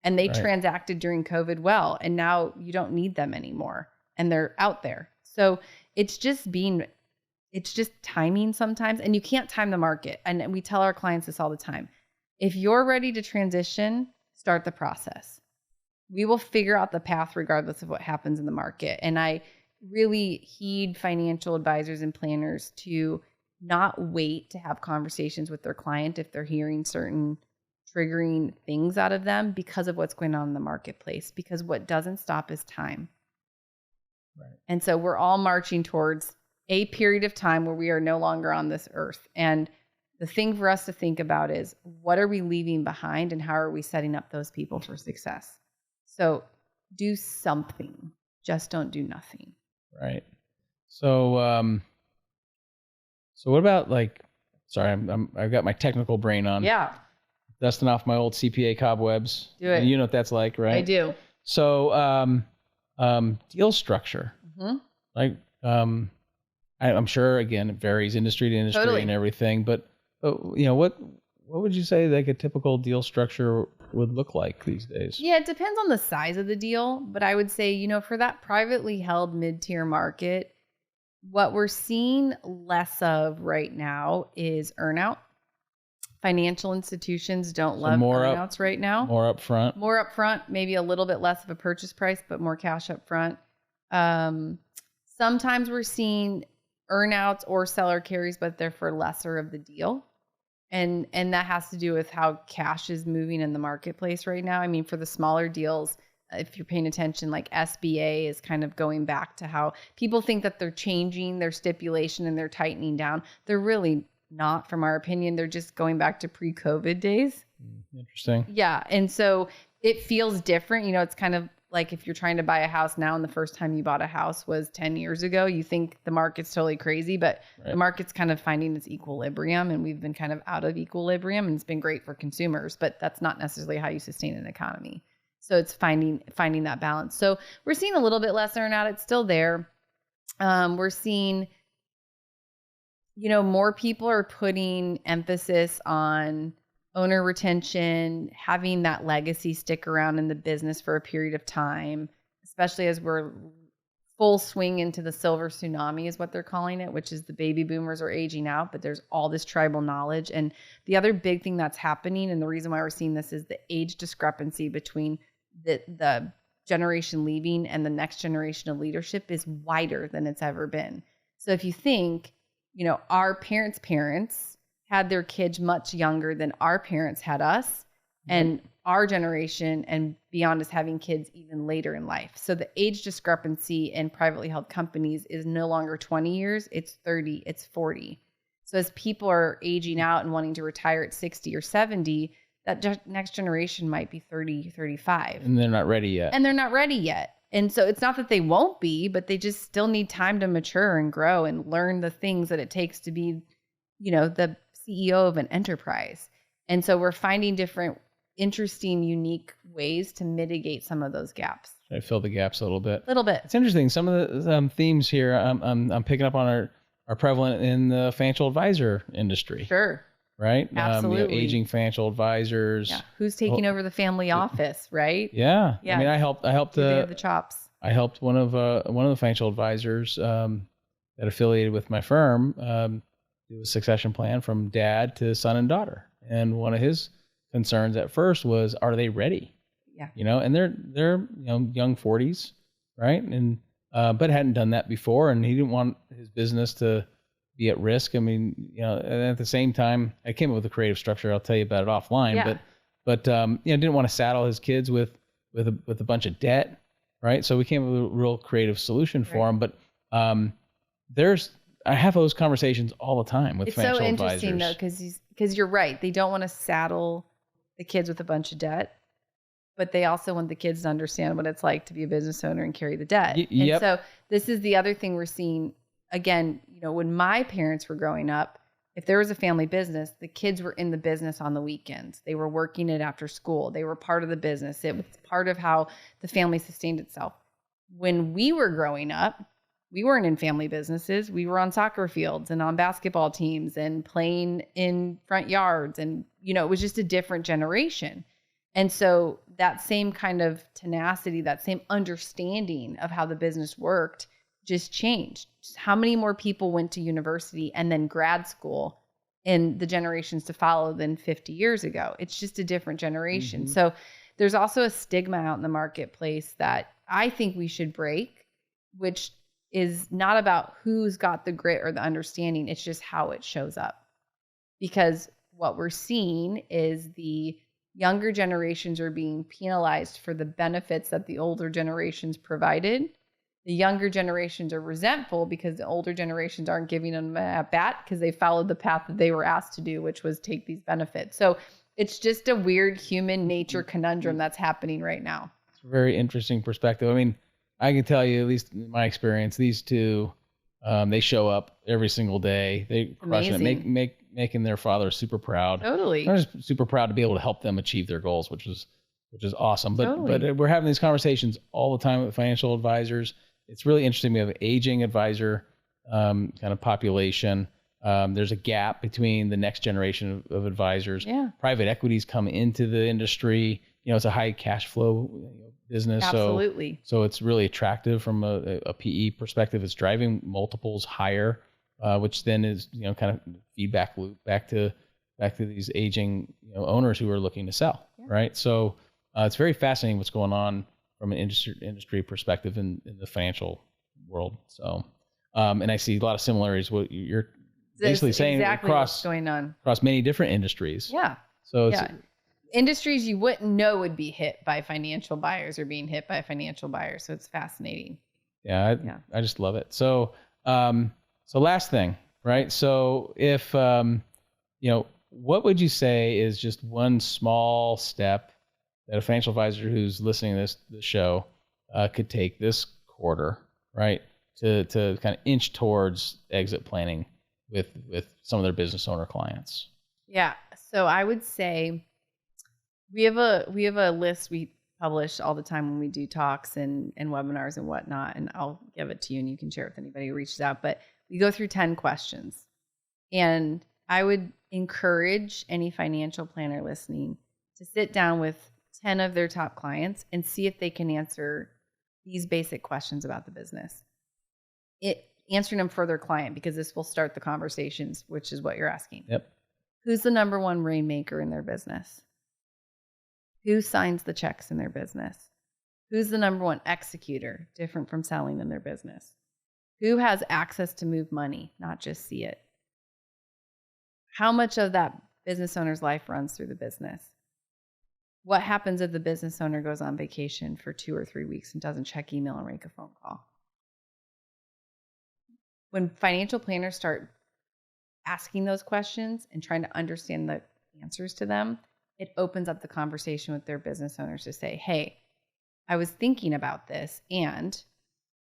And they transacted during COVID well, and now you don't need them anymore, and they're out there. So it's just timing sometimes, and you can't time the market. And we tell our clients this all the time. If you're ready to transition, start the process. We will figure out the path regardless of what happens in the market. And I really heed financial advisors and planners to not wait to have conversations with their client if they're hearing certain triggering things out of them because of what's going on in the marketplace, because what doesn't stop is time. Right. And so we're all marching towards a period of time where we are no longer on this earth. And the thing for us to think about is, what are we leaving behind and how are we setting up those people for success? So do something, just don't do nothing. Right. So, so what about I've got my technical brain on. Yeah. Dusting off my old CPA cobwebs. Do it. You know what that's like, right? I do. So, deal structure. Mm-hmm. I'm sure, again, it varies industry to industry and everything, but what would you say like a typical deal structure would look like these days? Yeah, it depends on the size of the deal, but I would say, for that privately held mid-tier market, what we're seeing less of right now is earnout. Financial institutions don't love earnouts right now. More upfront. More upfront, maybe a little bit less of a purchase price, but more cash upfront. Sometimes we're seeing earnouts or seller carries, but they're for lesser of the deal. And that has to do with how cash is moving in the marketplace right now. I mean, for the smaller deals, if you're paying attention, like SBA is kind of going back to how people think that they're changing their stipulation and they're tightening down. They're really not, from our opinion. They're just going back to pre-COVID days. Interesting. Yeah. And so it feels different. It's kind of like if you're trying to buy a house now and the first time you bought a house was 10 years ago, you think the market's totally crazy, but the market's kind of finding its equilibrium, and we've been kind of out of equilibrium, and it's been great for consumers, but that's not necessarily how you sustain an economy. So it's finding that balance. So we're seeing a little bit less earnout. It's still there. We're seeing, more people are putting emphasis on owner retention, having that legacy stick around in the business for a period of time, especially as we're full swing into the silver tsunami is what they're calling it, which is the baby boomers are aging out, but there's all this tribal knowledge. And the other big thing that's happening, and the reason why we're seeing this, is the age discrepancy between the generation leaving and the next generation of leadership is wider than it's ever been. So if you think, our parents had their kids much younger than our parents had us, and our generation and beyond is having kids even later in life. So the age discrepancy in privately held companies is no longer 20 years, it's 30, it's 40. So as people are aging out and wanting to retire at 60 or 70, that next generation might be 30, 35. And they're not ready yet. And so it's not that they won't be, but they just still need time to mature and grow and learn the things that it takes to be, the CEO of an enterprise. And so we're finding different interesting, unique ways to mitigate some of those gaps. I fill the gaps a little bit. It's interesting. Some of the themes here I'm picking up on are prevalent in the financial advisor industry. Sure. Right? Absolutely. Aging financial advisors. Yeah. Who's taking over the family office, right? Yeah. Yeah. I mean, I helped they have the chops. I helped one of the financial advisors that affiliated with my firm do a succession plan from dad to son and daughter. And one of his concerns at first was, are they ready? Yeah. And they're young 40s. right? And but hadn't done that before, and he didn't want his business to be at risk. I mean, and at the same time, I came up with a creative structure. I'll tell you about it offline. Yeah. But didn't want to saddle his kids with a bunch of debt, right? So we came up with a real creative solution for him. But I have those conversations all the time with financial advisors. It's so interesting though, because you're right. They don't want to saddle the kids with a bunch of debt, but they also want the kids to understand what it's like to be a business owner and carry the debt. Yep. And so this is the other thing we're seeing. Again, when my parents were growing up, if there was a family business, the kids were in the business on the weekends. They were working it after school. They were part of the business. It was part of how the family sustained itself. When we were growing up, we weren't in family businesses. We were on soccer fields and on basketball teams and playing in front yards. And, it was just a different generation. And so that same kind of tenacity, that same understanding of how the business worked just changed. Just how many more people went to university and then grad school in the generations to follow than 50 years ago? It's just a different generation. Mm-hmm. So there's also a stigma out in the marketplace that I think we should break, which is not about who's got the grit or the understanding. It's just how it shows up. Because what we're seeing is the younger generations are being penalized for the benefits that the older generations provided. The younger generations are resentful because the older generations aren't giving them a bat because they followed the path that they were asked to do, which was take these benefits. So it's just a weird human nature conundrum that's happening right now. It's a very interesting perspective. I mean, I can tell you, at least in my experience, these two, they show up every single day. They crush it, making their father super proud. Totally. I'm just super proud to be able to help them achieve their goals, which is awesome. But Totally. But we're having these conversations all the time with financial advisors. It's really interesting. We have an aging advisor kind of population. There's a gap between the next generation of advisors. Yeah. Private equities come into the industry. It's a high cash flow business. Absolutely. So it's really attractive from a PE perspective. It's driving multiples higher, which then is, kind of feedback loop back to these aging owners who are looking to sell. Yeah. Right. So it's very fascinating what's going on from an industry perspective in the financial world. So, and I see a lot of similarities. What you're basically saying across many different industries. Yeah. So it's, industries you wouldn't know would be hit by financial buyers or being hit by financial buyers. So it's fascinating. Yeah. I just love it. So, so last thing, right? So if, what would you say is just one small step that a financial advisor who's listening to this show could take this quarter, right, to kind of inch towards exit planning with some of their business owner clients? Yeah. So I would say we have a list we publish all the time when we do talks and webinars and whatnot, and I'll give it to you and you can share it with anybody who reaches out. But we go through 10 questions, and I would encourage any financial planner listening to sit down with 10 of their top clients and see if they can answer these basic questions about the business. Answering them for their client, because this will start the conversations, which is what you're asking. Yep. Who's the number one rainmaker in their business? Who signs the checks in their business? Who's the number one executor, different from selling in their business? Who has access to move money, not just see it? How much of that business owner's life runs through the business? What happens if the business owner goes on vacation for 2 or 3 weeks and doesn't check email or make a phone call? When financial planners start asking those questions and trying to understand the answers to them, it opens up the conversation with their business owners to say, hey, I was thinking about this, and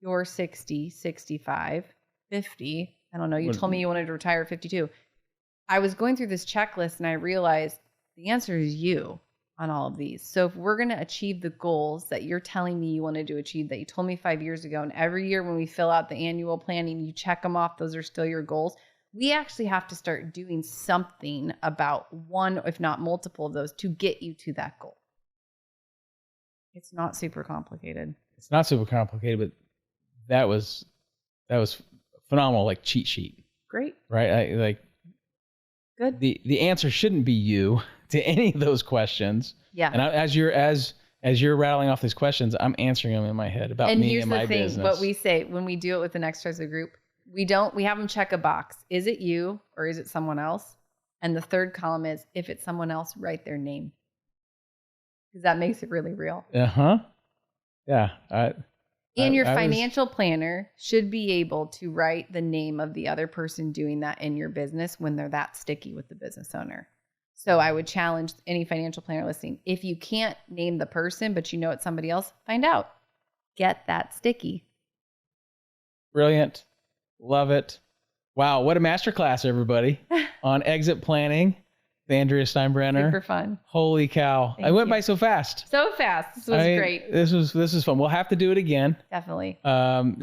you're 60, 65, 50. I don't know. You told me you wanted to retire at 52. I was going through this checklist and I realized the answer is you on all of these. So if we're going to achieve the goals that you're telling me you wanted to achieve, that you told me 5 years ago, and every year when we fill out the annual planning, you check them off, those are still your goals. We actually have to start doing something about one, if not multiple of those, to get you to that goal. It's not super complicated. It's not super complicated, but that was phenomenal, like cheat sheet. Great. Right? Good. The answer shouldn't be you to any of those questions. Yeah. And as as you're rattling off these questions, I'm answering them in my head about me and my business. And here's the thing, what we say when we do it with the next choice of group, we have them check a box. Is it you or is it someone else? And the third column is, if it's someone else, write their name. Because that makes it really real. Uh-huh. Yeah. And your financial planner should be able to write the name of the other person doing that in your business when they're that sticky with the business owner. So I would challenge any financial planner listening. If you can't name the person, but you know it's somebody else, find out. Get that sticky. Brilliant. Love it. Wow. What a masterclass, everybody, on exit planning. Andrea Steinbrenner. Super fun. Holy cow. I went by so fast. So fast. This was great. This is fun. We'll have to do it again. Definitely. Have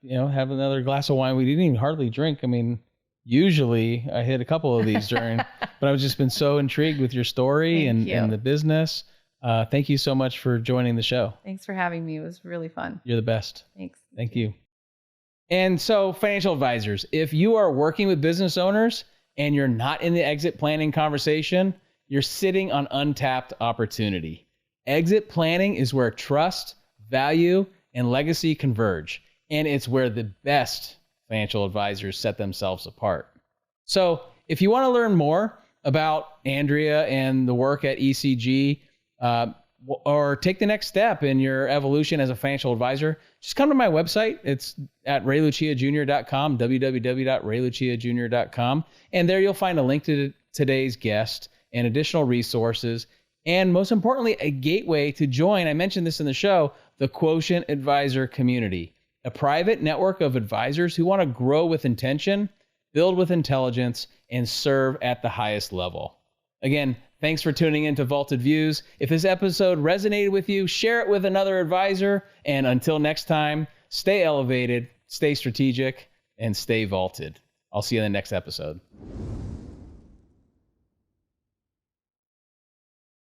another glass of wine. We didn't even hardly drink. I mean, usually I hit a couple of these during, but I've just been so intrigued with your story and the business. Thank you so much for joining the show. Thanks for having me. It was really fun. You're the best. Thanks. Thank you. And so, financial advisors, if you are working with business owners and you're not in the exit planning conversation, you're sitting on untapped opportunity. Exit planning is where trust, value, and legacy converge. And it's where the best financial advisors set themselves apart. So if you want to learn more about Andrea and the work at ECG, or take the next step in your evolution as a financial advisor, just come to my website. It's at rayluciajr.com, www.rayluciajr.com. And there you'll find a link to today's guest and additional resources. And most importantly, a gateway to join, I mentioned this in the show, the Quotient Advisor community, a private network of advisors who want to grow with intention, build with intelligence, and serve at the highest level. Again, thanks for tuning in to Vaulted Views. If this episode resonated with you, share it with another advisor. And until next time, stay elevated, stay strategic, and stay vaulted. I'll see you in the next episode.